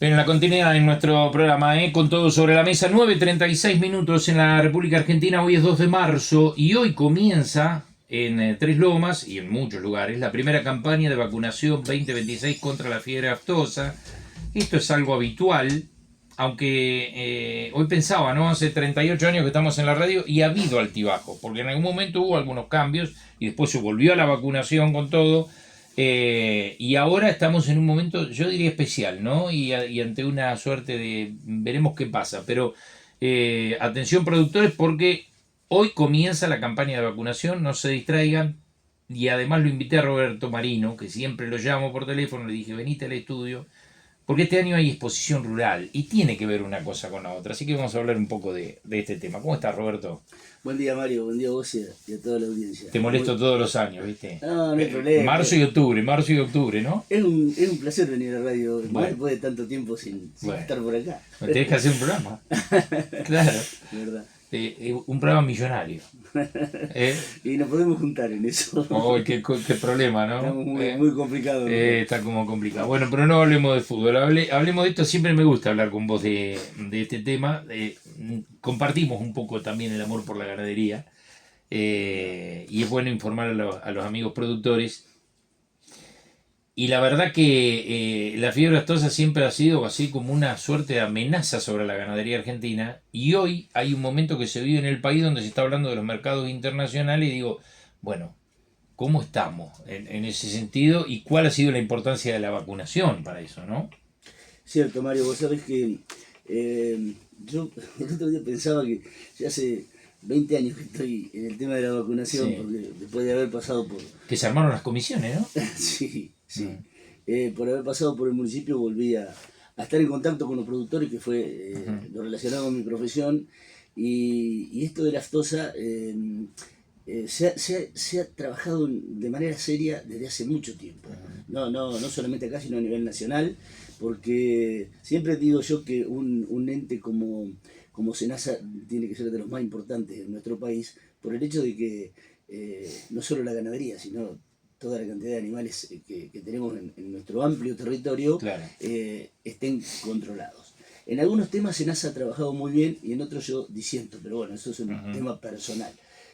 En la continuidad en nuestro programa, con todo sobre la mesa, 9:36 minutos en la República Argentina. Hoy es 2 de marzo y hoy comienza en Tres Lomas y en muchos lugares la primera campaña de vacunación 2026 contra la fiebre aftosa. Esto es algo habitual, aunque hoy pensaba, ¿no? Hace 38 años que estamos en la radio y ha habido altibajos, porque en algún momento hubo algunos cambios y después se volvió a la vacunación con todo. Y ahora estamos en un momento, yo diría especial, ¿no? Y ante una suerte de, veremos qué pasa, pero atención productores porque hoy comienza la campaña de vacunación, no se distraigan, y además lo invité a Roberto Marino, que siempre lo llamo por teléfono, le dije, venite al estudio, porque este año hay exposición rural y tiene que ver una cosa con la otra, así que vamos a hablar un poco de este tema. ¿Cómo estás, Roberto? Buen día, Mario, buen día a vos y a toda la audiencia. Te molesto todos los años, ¿viste? No hay problema. Marzo y octubre, ¿no? Es un placer venir a la radio, Bueno. después de tanto tiempo sin Bueno. estar por acá. Tenés que hacer un programa. Claro. ¿Verdad? Un programa millonario. Y nos podemos juntar en eso. Oh, qué problema, ¿no? Estamos muy complicados. Está como complicado. Bueno, pero no hablemos de fútbol. Hablemos de esto. Siempre me gusta hablar con vos de este tema. Compartimos un poco también el amor por la ganadería. Y es bueno informar a los amigos productores. Y la verdad que la fiebre aftosa siempre ha sido así como una suerte de amenaza sobre la ganadería argentina. Y hoy hay un momento que se vive en el país donde se está hablando de los mercados internacionales y digo, bueno, ¿cómo estamos en ese sentido? ¿Y cuál ha sido la importancia de la vacunación para eso, no? Cierto, Mario, vos sabés que yo el otro día pensaba que ya hace 20 años que estoy en el tema de la vacunación, Sí. porque después de haber pasado por... Que se armaron las comisiones, ¿no? Sí. Por haber pasado por el municipio volví a estar en contacto con los productores, que fue lo relacionado con mi profesión, y esto de la aftosa se ha trabajado de manera seria desde hace mucho tiempo. No solamente acá, sino a nivel nacional, porque siempre digo yo que un ente como SENASA tiene que ser de los más importantes en nuestro país, por el hecho de que no solo la ganadería, sino toda la cantidad de animales que tenemos en nuestro amplio territorio, Claro. Estén controlados. En algunos temas SENASA ha trabajado muy bien y en otros yo disiento, pero bueno, eso es un tema personal.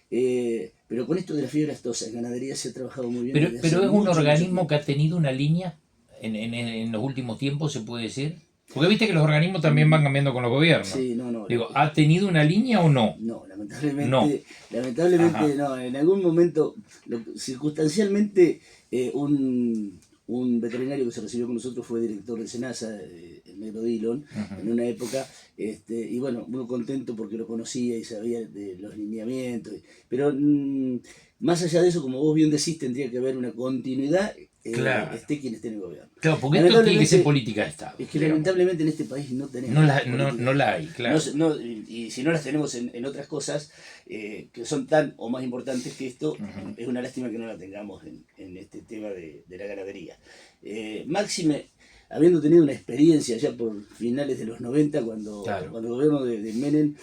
Pero con esto de la fiebre aftosa en ganadería se ha trabajado muy bien. Pero es un organismo que ha tenido una línea en los últimos tiempos, se puede decir. Porque viste que los organismos también van cambiando con los gobiernos. Sí, no. Digo, ¿ha tenido una línea o no? No, lamentablemente No. no. En algún momento, circunstancialmente, un veterinario que se recibió con nosotros fue director de SENASA, el negro Dillon, en una época, y bueno, muy contento porque lo conocía y sabía de los lineamientos, pero más allá de eso, como vos bien decís, tendría que haber una continuidad, Claro. esté quien esté en el gobierno. Claro, porque esto tiene que ser política de Estado. Es que lamentablemente en este país no tenemos. No la hay, claro. Y si no las tenemos en otras cosas que son tan o más importantes que esto, es una lástima que no la tengamos en este tema de la ganadería. Máxime, habiendo tenido una experiencia ya por finales de los 90, cuando el gobierno de Menem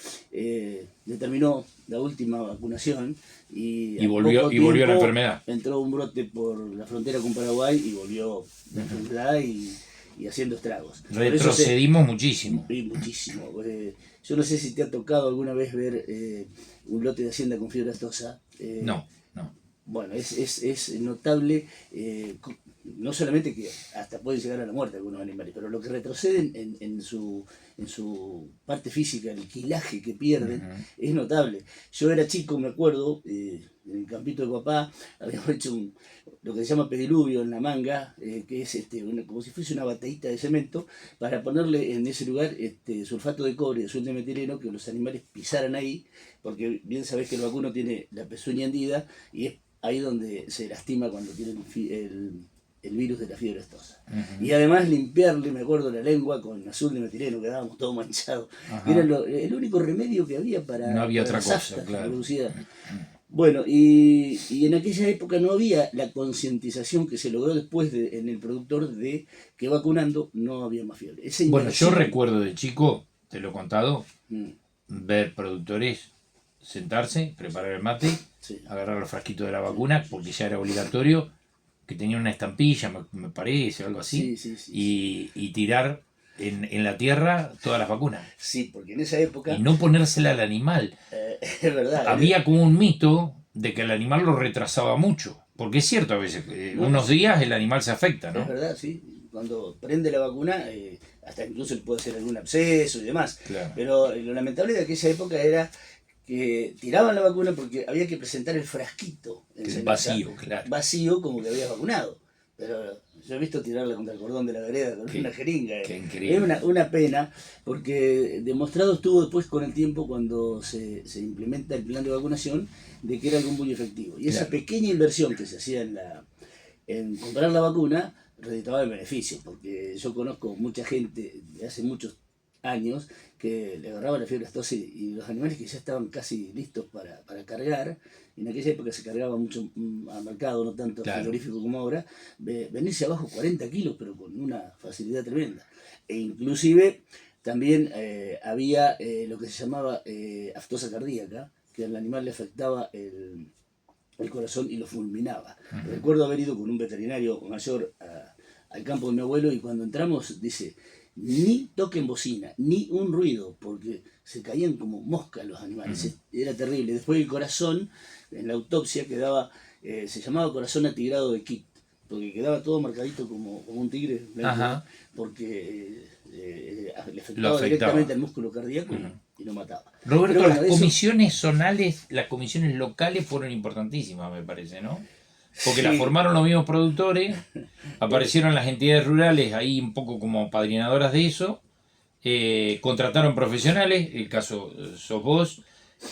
determinó la última vacunación y volvió la enfermedad. Entró un brote por la frontera con Paraguay y volvió la enfermedad y haciendo estragos. Retrocedimos muchísimo. Muchísimo. Yo no sé si te ha tocado alguna vez ver un lote de hacienda con fiebre aftosa. No. Bueno, es notable, no solamente que hasta pueden llegar a la muerte algunos animales, pero lo que retroceden en su parte física, el quilaje que pierden, es notable. Yo era chico, me acuerdo, en el campito de papá, habíamos hecho lo que se llama pediluvio en la manga, que es como si fuese una bateíta de cemento, para ponerle en ese lugar sulfato de cobre, de de metileno, que los animales pisaran ahí, porque bien sabés que el vacuno tiene la pezuña hendida y es ahí donde se lastima cuando tiene el virus de la fiebre aftosa. Y además limpiarle, me acuerdo, la lengua con azul de metileno, quedábamos todo manchado. Era el único remedio que había para, no había para otra las cosa, aftas claro. producidas. Bueno, y en aquella época no había la concientización que se logró después en el productor de que vacunando no había más fiebre. Bueno, yo recuerdo de chico, te lo he contado, ver productores sentarse, preparar el mate, agarrar los frasquitos de la vacuna, porque ya era obligatorio, que tenía una estampilla, me parece, algo así, y tirar en la tierra todas las vacunas. Sí, porque en esa época... Y no ponérsela al animal. Es verdad. Había como un mito de que el animal lo retrasaba mucho. Porque es cierto, a veces, unos días el animal se afecta, ¿no? Es verdad, sí. Cuando prende la vacuna, hasta incluso le puede hacer algún absceso y demás. Claro. Pero lo lamentable de aquella época era que tiraban la vacuna porque había que presentar el frasquito en Senasa, Vacío, claro. vacío como que habías vacunado. Pero yo he visto tirarla contra el cordón de la vereda con una jeringa. Qué increíble. Es una pena, porque demostrado estuvo después con el tiempo cuando se implementa el plan de vacunación de que era algo muy efectivo. Y esa Claro. pequeña inversión que se hacía en comprar la vacuna reditaba el beneficio, porque yo conozco mucha gente de hace muchos años que le agarraba la fiebre aftosa y los animales que ya estaban casi listos para cargar, en aquella época se cargaba mucho al mercado, no tanto Claro. frigorífico como ahora, venirse abajo 40 kilos, pero con una facilidad tremenda. E inclusive también había lo que se llamaba aftosa cardíaca, que al animal le afectaba el corazón y lo fulminaba. Recuerdo haber ido con un veterinario mayor al campo de mi abuelo y cuando entramos dice, ni toquen bocina, ni un ruido, porque se caían como moscas los animales. Era terrible. Después el corazón, en la autopsia quedaba, se llamaba corazón atigrado de Kit, porque quedaba todo marcadito como un tigre blanco, porque le afectaba directamente al músculo cardíaco y lo mataba. Roberto, Pero bueno, las comisiones zonales, las comisiones locales fueron importantísimas, me parece, ¿no? Porque las formaron los mismos productores, aparecieron las entidades rurales ahí un poco como apadrinadoras de eso, contrataron profesionales, el caso sos vos,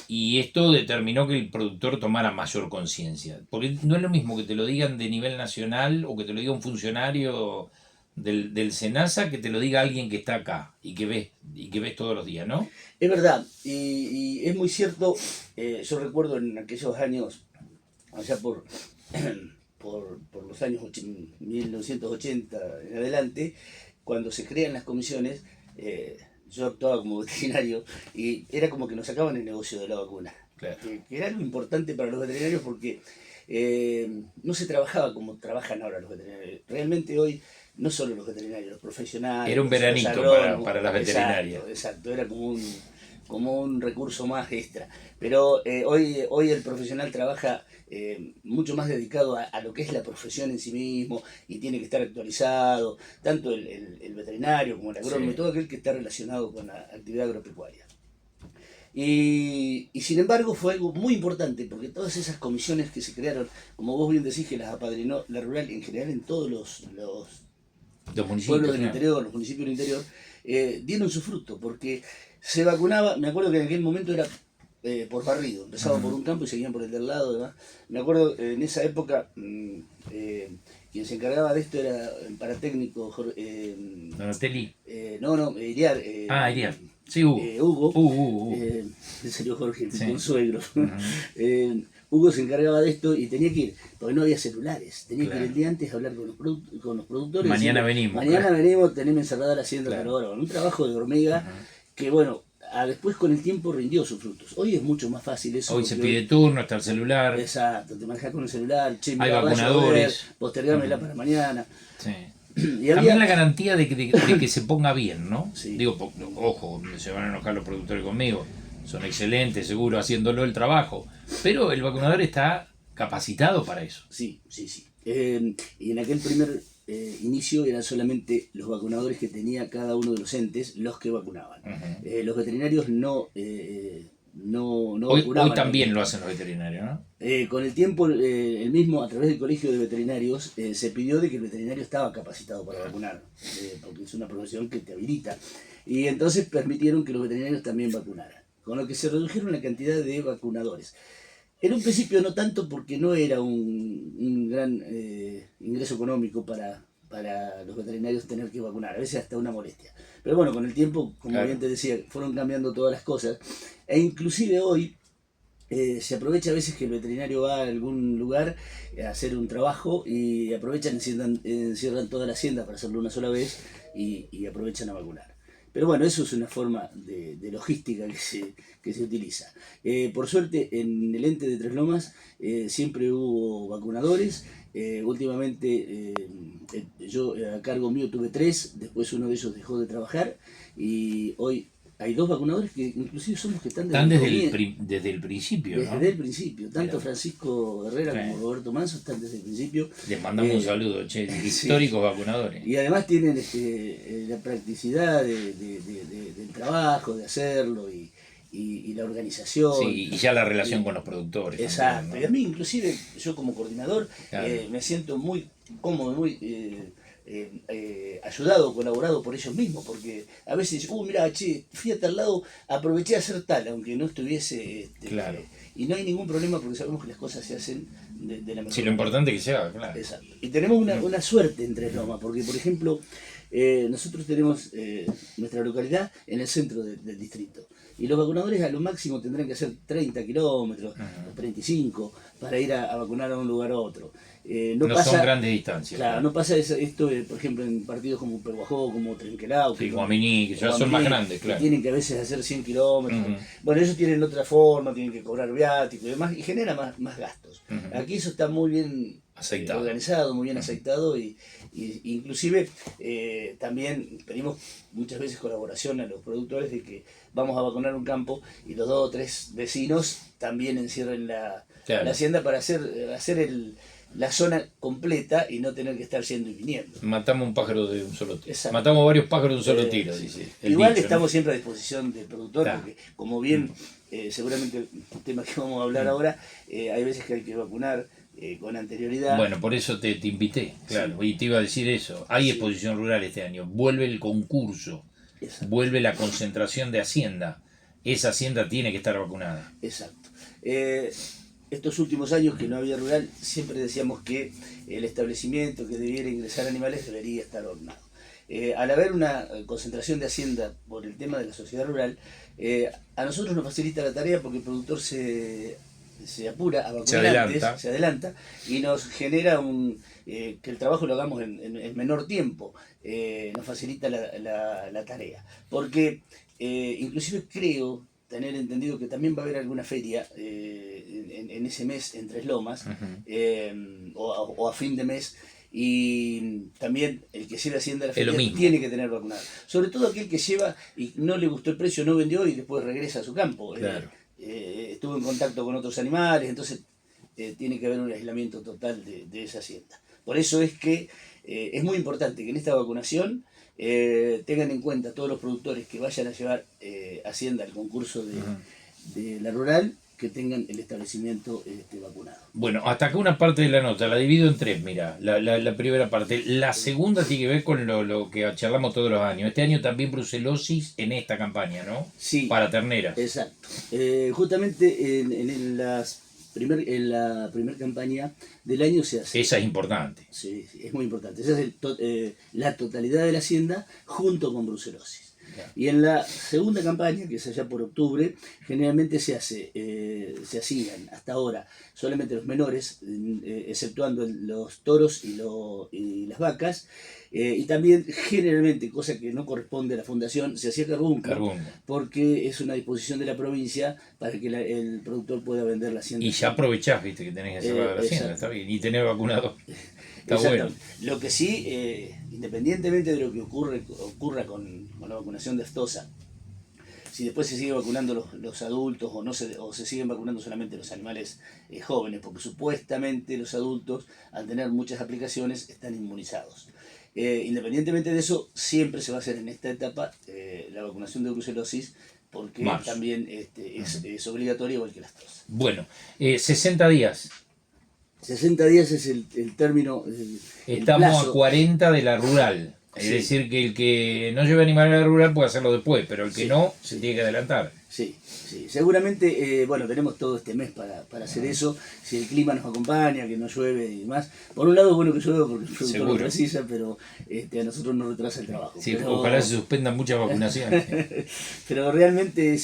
y esto determinó que el productor tomara mayor conciencia. Porque no es lo mismo que te lo digan de nivel nacional o que te lo diga un funcionario del SENASA que te lo diga alguien que está acá y que ves todos los días, ¿no? Es verdad, y es muy cierto. Yo recuerdo en aquellos años, allá por los años 1980 en adelante, cuando se crean las comisiones, yo actuaba como veterinario y era como que nos sacaban el negocio de la vacuna. Claro. Que era algo importante para los veterinarios porque no se trabajaba como trabajan ahora los veterinarios. Realmente hoy no solo los veterinarios, los profesionales. Era un veranito para las veterinarias. Exacto, era como un recurso más extra. Pero hoy el profesional trabaja mucho más dedicado a lo que es la profesión en sí mismo y tiene que estar actualizado, tanto el veterinario como el agrónomo, Sí. todo aquel que está relacionado con la actividad agropecuaria. Y sin embargo fue algo muy importante porque todas esas comisiones que se crearon, como vos bien decís que las apadrinó la rural en general en todos los pueblos del interior, los municipios del interior, dieron su fruto porque se vacunaba. Me acuerdo que en aquel momento era por barrido, empezaban por un campo y seguían por el del lado. Demás. Me acuerdo en esa época quien se encargaba de esto era el paratécnico Donatelli. Iriar. Iriar. Sí, Hugo. Hugo. En serio, Jorge, un suegro. Hugo se encargaba de esto y tenía que ir, porque no había celulares. Tenía que ir el día antes a hablar con los productores. Mañana venimos. Mañana venimos, tenemos encerrada la hacienda, pero ahora con un trabajo de hormiga que, bueno, después con el tiempo rindió sus frutos. Hoy es mucho más fácil eso. Hoy se pide turno, está el celular. Exacto, te manejas con el celular, hay vacunadores. Postergámela para mañana. Sí. Y también la garantía de que se ponga bien, ¿no? Sí. Digo, ojo, se van a enojar los productores conmigo. Son excelentes, seguro, haciéndolo el trabajo. Pero el vacunador está capacitado para eso. Sí. Y en aquel primer inicio eran solamente los vacunadores que tenía cada uno de los entes los que vacunaban. Los veterinarios no vacunaban. Hoy también lo hacen los veterinarios, ¿no? Con el tiempo, el mismo, a través del Colegio de Veterinarios, se pidió de que el veterinario estaba capacitado para vacunar, porque es una profesión que te habilita. Y entonces permitieron que los veterinarios también vacunaran, con lo que se redujeron la cantidad de vacunadores. En un principio no tanto porque no era un gran ingreso económico para los veterinarios tener que vacunar, a veces hasta una molestia. Pero bueno, con el tiempo, como bien te decía, fueron cambiando todas las cosas. E inclusive hoy se aprovecha a veces que el veterinario va a algún lugar a hacer un trabajo y aprovechan, encierran toda la hacienda para hacerlo una sola vez y aprovechan a vacunar. Pero bueno, eso es una forma de logística que se utiliza. Por suerte, en el ente de Tres Lomas siempre hubo vacunadores. Últimamente yo a cargo mío tuve 3, después uno de ellos dejó de trabajar y hoy hay 2 vacunadores que inclusive son los que están Están desde el principio, ¿no? desde el principio. Tanto Mira. Francisco Herrera Sí. como Roberto Manso están desde el principio. Les mandamos un saludo, che, históricos vacunadores. Y además tienen la practicidad del trabajo, de hacerlo y la organización. Sí, y ya la relación con los productores. Exacto. También, Y a ¿no? mí inclusive, yo como coordinador, Claro. me siento muy cómodo, muy ayudado, colaborado por ellos mismos, porque a veces, mira, che, fui a tal lado, aproveché a hacer tal, aunque no estuviese... Claro. y no hay ningún problema porque sabemos que las cosas se hacen de la mejor Sí, lo importante es que se haga, claro. Exacto. Y tenemos una suerte en Tres Lomas, porque por ejemplo, nosotros tenemos nuestra localidad en el centro del distrito. Y los vacunadores a lo máximo tendrán que hacer 30 kilómetros, o 35, para ir a vacunar a un lugar a otro. No son grandes distancias. Claro, no pasa esto, por ejemplo, en partidos como Peguajó, como Trenquelao. Sí, Guaminí, que ya son más grandes, claro. Que tienen que a veces hacer 100 kilómetros. Ujú. Bueno, ellos tienen otra forma, tienen que cobrar viático y demás, y genera más gastos. Ujú. Aquí eso está muy bien Aceitado. organizado, muy bien aceitado, y inclusive también pedimos muchas veces colaboración a los productores de que vamos a vacunar un campo y los 2 o 3 vecinos también encierren la hacienda para hacer la zona completa y no tener que estar yendo y viniendo. Matamos un pájaro de un solo tiro. Exacto. Matamos varios pájaros de un solo tiro, dice. Igual dicho, estamos ¿no? siempre a disposición del productor, Claro. porque como bien, seguramente el tema que vamos a hablar ahora, hay veces que hay que vacunar con anterioridad. Bueno, por eso te invité, claro, y te iba a decir eso. Hay exposición rural este año, vuelve el concurso, Exacto. vuelve la concentración de Hacienda. Esa Hacienda tiene que estar vacunada. Exacto. Estos últimos años que no había rural, siempre decíamos que el establecimiento que debiera ingresar animales debería estar ordenado. Al haber una concentración de hacienda por el tema de la sociedad rural, a nosotros nos facilita la tarea porque el productor se apura a vacunar antes, se adelanta y nos genera que el trabajo lo hagamos en menor tiempo, nos facilita la tarea. Porque inclusive creo tener entendido que también va a haber alguna feria en ese mes en Tres Lomas, o a fin de mes, y también el que lleva Hacienda a la feria tiene que tener vacunado. Sobre todo aquel que lleva y no le gustó el precio, no vendió y después regresa a su campo. Claro. Estuvo en contacto con otros animales, entonces tiene que haber un aislamiento total de esa hacienda. Por eso es que es muy importante que en esta vacunación tengan en cuenta todos los productores que vayan a llevar hacienda al concurso de la rural, que tengan el establecimiento vacunado. Bueno, hasta acá una parte de la nota, la divido en 3, mira, la primera parte. La segunda tiene que ver con lo que charlamos todos los años. Este año también brucelosis en esta campaña, ¿no? Sí. Para terneras. Exacto. Justamente en la primera campaña del año se hace. Esa es importante. Sí, es muy importante. Esa es la totalidad de la hacienda junto con brucelosis. Y en la segunda campaña, que es allá por octubre, generalmente se hacían hasta ahora solamente los menores, exceptuando los toros y las vacas, y también generalmente, cosa que no corresponde a la fundación, se hacía carbunco, porque es una disposición de la provincia para que el productor pueda vender la hacienda. Y ya aprovechás, viste, que tenés que cerrar la hacienda, está bien, y tener vacunado. Está bueno. Lo que sí, independientemente de lo que ocurra con la vacunación de aftosa, si después se sigue vacunando los adultos o se siguen vacunando solamente los animales jóvenes, porque supuestamente los adultos, al tener muchas aplicaciones, están inmunizados. Independientemente de eso, siempre se va a hacer en esta etapa la vacunación de brucelosis, porque también es obligatoria igual que la aftosa. Bueno, 60 días. 60 días es el término. Estamos a 40 de la rural. Es decir, que el que no lleve animal a la rural puede hacerlo después, pero el que no, se tiene que adelantar. Sí. Seguramente, tenemos todo este mes para hacer eso. Si el clima nos acompaña, que no llueve y demás. Por un lado es bueno que llueva porque el productor lo precisa, pero a nosotros nos retrasa el trabajo. Sí, ojalá se suspendan muchas vacunaciones. Pero realmente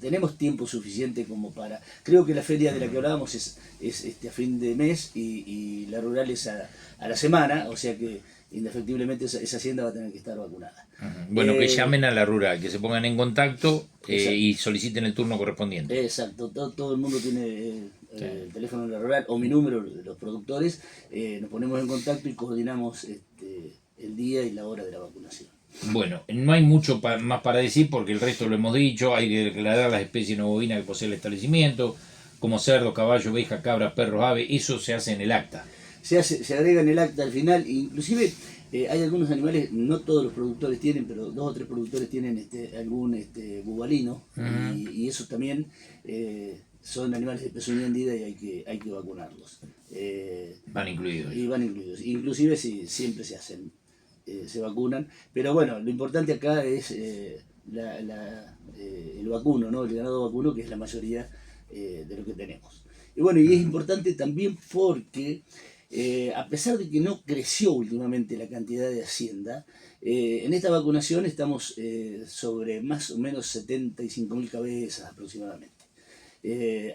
tenemos tiempo suficiente como para... Creo que la feria de la que hablábamos es a fin de mes y la rural es a la semana, o sea que indefectiblemente esa hacienda va a tener que estar vacunada. Bueno, que llamen a la rural, que se pongan en contacto y soliciten el turno correspondiente. Exacto, todo el mundo tiene Sí. el teléfono de la rural o mi número de los productores, nos ponemos en contacto y coordinamos el día y la hora de la vacunación. Bueno, no hay mucho más para decir porque el resto lo hemos dicho. Hay que declarar las especies no bovinas que posee el establecimiento, como cerdo, caballo, oveja, cabra, perro, ave. Eso se hace en el acta. Se agrega en el acta al final, inclusive hay algunos animales, no todos los productores tienen, pero 2 o 3 productores tienen algún bubalino, y esos también son animales de pezuña hendida y hay que vacunarlos. Van incluidos. Y van incluidos. Inclusive siempre se hacen, se vacunan, pero bueno, lo importante acá es el vacuno, ¿no? El ganado vacuno, que es la mayoría de lo que tenemos. Y bueno, y es importante también porque a pesar de que no creció últimamente la cantidad de hacienda, en esta vacunación estamos sobre más o menos 75.000 cabezas aproximadamente.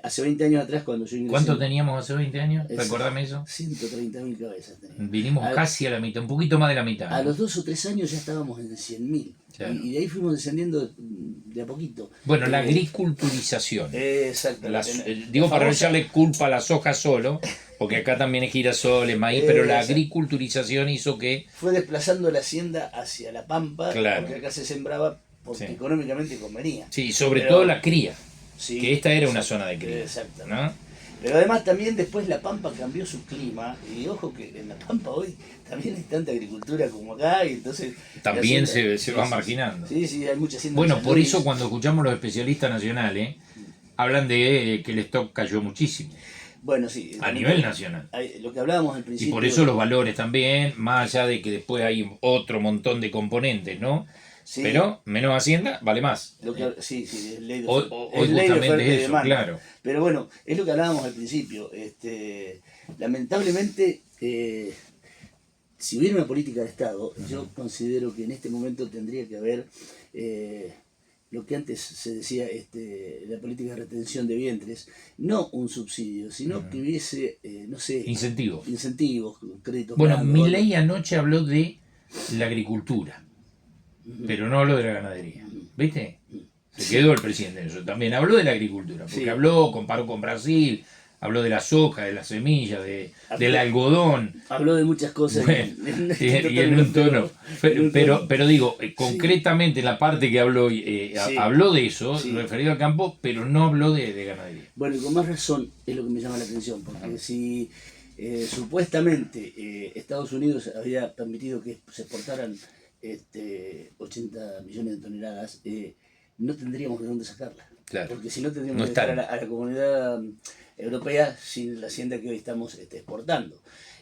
Hace 20 años atrás, cuando yo ingresé... ¿Cuánto teníamos hace 20 años? ¿Recordame eso? 130.000 cabezas teníamos. Vinimos casi a la mitad, un poquito más de la mitad. A los 2 o 3 años ya estábamos en 100.000. Claro. Y de ahí fuimos descendiendo de a poquito. Bueno, la agriculturización. Exacto. Digo, para no echarle culpa a la soja solo, porque acá también es girasoles, maíz, pero la agriculturización hizo que... Fue desplazando la hacienda hacia la pampa, claro, porque acá se sembraba porque económicamente convenía. Sí, sobre todo la cría. Sí, que esta era una zona de cría. Exacto. ¿No? Pero además también después la Pampa cambió su clima, y ojo que en la Pampa hoy también hay tanta agricultura como acá, y entonces... También se va marginando. Sí, hay muchas haciendas. Bueno, por eso cuando escuchamos los especialistas nacionales, hablan de que el stock cayó muchísimo. Bueno, sí. A nivel nacional. Lo que hablábamos al principio... Y por eso los valores también, más allá de que después hay otro montón de componentes, ¿no? Sí. Pero menos hacienda vale más. Sí, es ley de oferta y demanda. Claro. Pero bueno, es lo que hablábamos al principio. Lamentablemente, si hubiera una política de Estado, yo considero que en este momento tendría que haber lo que antes se decía, la política de retención de vientres, no un subsidio, sino que hubiese, no sé... Incentivos, créditos. Bueno, Milei anoche habló de la agricultura. Pero no habló de la ganadería, ¿viste? Se quedó el presidente en eso. También habló de la agricultura, porque comparó con Brasil, habló de la soja, de las semillas, del algodón. Habló de muchas cosas. Bueno, y en un tono. Pero digo, concretamente la parte que habló, habló de eso, referido al campo, pero no habló de ganadería. Bueno, y con más razón es lo que me llama la atención, porque si supuestamente Estados Unidos había permitido que se exportaran 80 millones de toneladas, no tendríamos de dónde sacarla. Claro. Porque si no tendríamos que dejar a la comunidad europea sin la hacienda que hoy estamos exportando.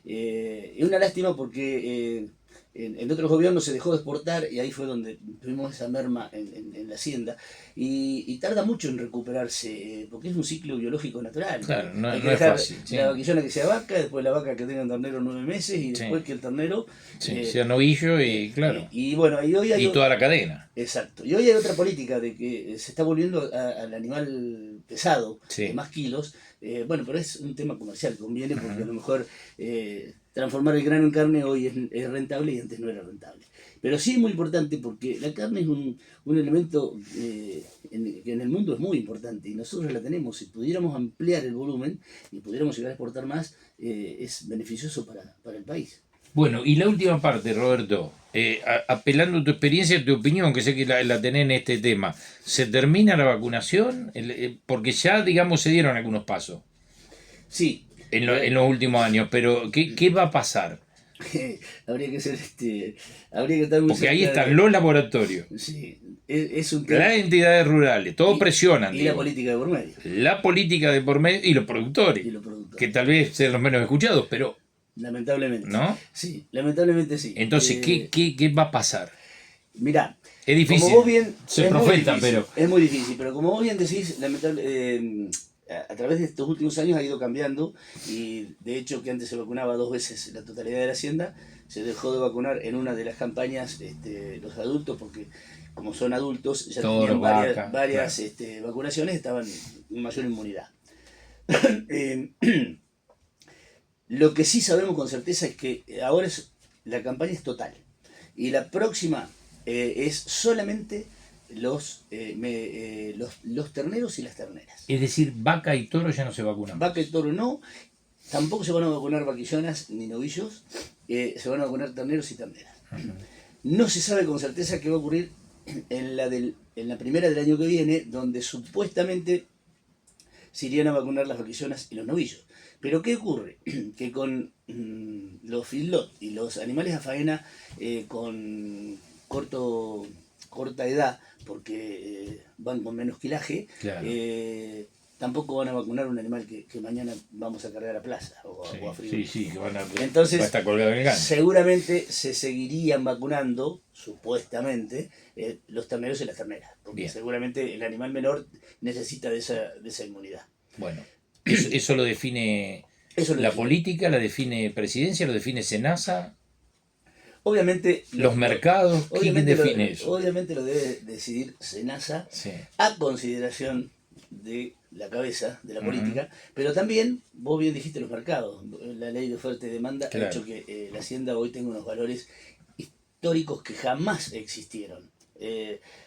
Es una lástima porque en otros gobiernos se dejó de exportar y ahí fue donde tuvimos esa merma en la hacienda. Y tarda mucho en recuperarse, porque es un ciclo biológico natural. Claro, no, hay que no dejar es fácil. La vaquillona que sea vaca, después la vaca que tenga un ternero 9 meses y después que el ternero... sea novillo y claro. Y bueno, y hoy hay toda la cadena. Exacto. Y hoy hay otra política de que se está volviendo al animal pesado, de más kilos. Bueno, pero es un tema comercial, conviene porque a lo mejor transformar el grano en carne hoy es rentable y antes no era rentable. Pero sí es muy importante porque la carne es un elemento que en el mundo es muy importante y nosotros la tenemos. Si pudiéramos ampliar el volumen y pudiéramos llegar a exportar más, es beneficioso para el país. Bueno, y la última parte, Roberto, apelando a tu experiencia y tu opinión, que sé que la tenés en este tema, ¿se termina la vacunación? Porque ya, digamos, se dieron algunos pasos. Sí. En los últimos años, pero ¿qué va a pasar? Habría que ser habría que estar muy porque ahí están los laboratorios, sí, es un tema. Las entidades rurales, todos presionan. Y la política de por medio. La política de por medio y los productores, que tal vez sean los menos escuchados, pero... Lamentablemente. ¿No? Sí, lamentablemente sí. Entonces, ¿qué va a pasar? Mirá, es difícil, como vos bien, se profeta, pero... Es muy difícil, pero como vos bien decís, lamentablemente... a través de estos últimos años ha ido cambiando y de hecho que antes se vacunaba 2 veces la totalidad de la hacienda, se dejó de vacunar en una de las campañas los adultos porque como son adultos ya tenían varias vacunaciones, estaban en mayor inmunidad. Lo que sí sabemos con certeza es que ahora la campaña es total. Y la próxima es solamente los terneros y las terneras. Es decir, vaca y toro ya no se vacunan. Vaca y toro no, tampoco se van a vacunar vaquillonas ni novillos, se van a vacunar terneros y terneras. No se sabe con certeza qué va a ocurrir en la primera del año que viene, donde supuestamente se irían a vacunar las vaquillonas y los novillos. Pero ¿qué ocurre? Que con los feedlot y los animales a faena con corta edad, porque van con menos quilaje, Claro. tampoco van a vacunar un animal que mañana vamos a cargar a plaza o a frío. Sí, que va Entonces, a estar colgado en el gancho. seguramente se seguirían vacunando, supuestamente, los terneros y las terneras, porque Bien. seguramente el animal menor necesita de esa inmunidad. Bueno, eso lo define Eso lo la define. política, la define Presidencia, lo define Senasa, Obviamente, los mercados, ¿quién define eso? Obviamente lo debe decidir Senasa Sí. a consideración de la cabeza de la Ujú. política, pero también, vos bien dijiste, los mercados. La ley de oferta y demanda Claro. ha hecho que la hacienda hoy tenga unos valores históricos que jamás existieron.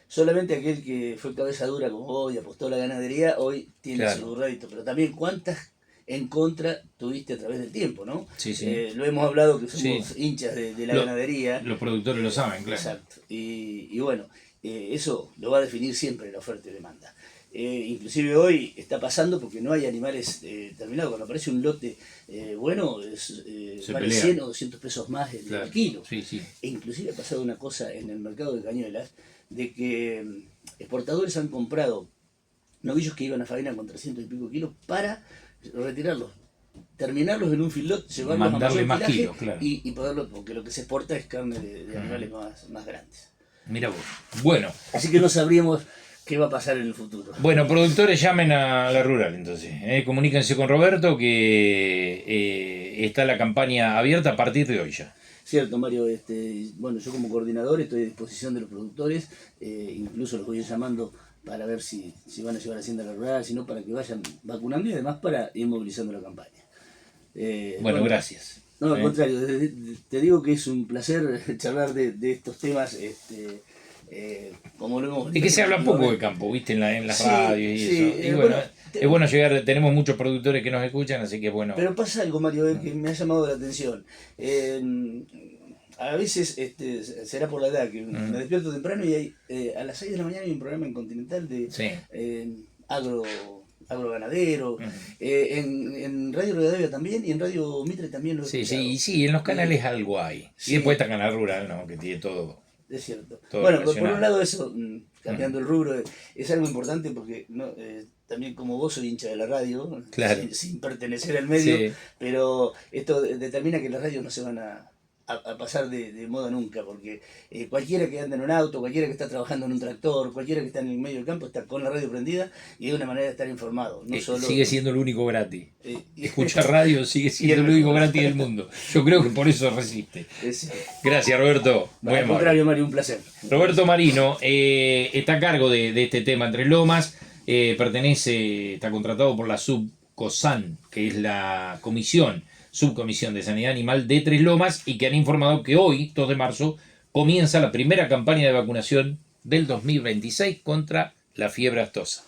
Solamente aquel que fue cabeza dura como vos y apostó a la ganadería, hoy tiene Claro. su rédito, pero también cuántas en contra tuviste a través del tiempo, ¿no? Sí, sí. Lo hemos hablado que somos Sí. hinchas de la Lo- ganadería. Los productores lo saben, claro. Exacto. Y bueno, eso lo va a definir siempre la oferta y demanda. Inclusive hoy está pasando porque no hay animales terminados. Cuando aparece un lote bueno, Se vale pelea. 100 o 200 pesos más el Claro. kilo. Sí, sí. E inclusive ha pasado una cosa en el mercado de Cañuelas, de que exportadores han comprado novillos que iban a faena con 300 y pico kilos para retirarlos, terminarlos en un feedlot, llevarlos a Mandarle mayor más kilaje kilos, claro. y poderlo, porque lo que se exporta es carne de animales más grandes. Mira vos. Bueno, Así que no sabríamos qué va a pasar en el futuro. bueno, productores llamen a la rural entonces. Comuníquense con Roberto que está la campaña abierta a partir de hoy ya. Cierto, Mario. Bueno, yo como coordinador estoy a disposición de los productores, incluso los voy a ir llamando para ver si van a llevar Hacienda a la rural, sino para que vayan vacunando y además para ir movilizando la campaña. Bueno, gracias. No, al contrario, te digo que es un placer charlar de estos temas, como lo hemos... Es que se habla poco de campo, viste, en las Sí, radios y sí, eso. Y bueno, bueno, es bueno llegar, tenemos muchos productores que nos escuchan, así que es bueno. Pero pasa algo, Mario, que me ha llamado la atención. A veces será por la edad que me despierto temprano y hay, a las 6 de la mañana hay un programa en Continental de Sí. agroganadero, en Radio Rivadavia también y en Radio Mitre también lo he Sí, escuchado. sí, y sí, en los canales algo hay. Sí. Y después está Canal Rural, ¿no? Que tiene todo. Es cierto. Todo Bueno, por relacionado. un lado eso, cambiando el rubro, es algo importante porque también como vos soy hincha de la radio, Claro. sin pertenecer al medio, Sí. pero esto determina que las radios no se van a pasar de moda nunca, porque cualquiera que anda en un auto, cualquiera que está trabajando en un tractor, cualquiera que está en el medio del campo está con la radio prendida y es una manera de estar informado. No solo, Sigue siendo lo único gratis. y- Escuchar radio sigue siendo lo único gratis del mundo. Yo creo que por eso resiste. Gracias, Roberto. Muy al amable. contrario, Mario, un placer. Roberto Marino está a cargo de este tema en Tres Lomas. Está contratado por la Subcosan, que es la subcomisión de Sanidad Animal de Tres Lomas, y que han informado que hoy, 2 de marzo, comienza la primera campaña de vacunación del 2026 contra la fiebre aftosa.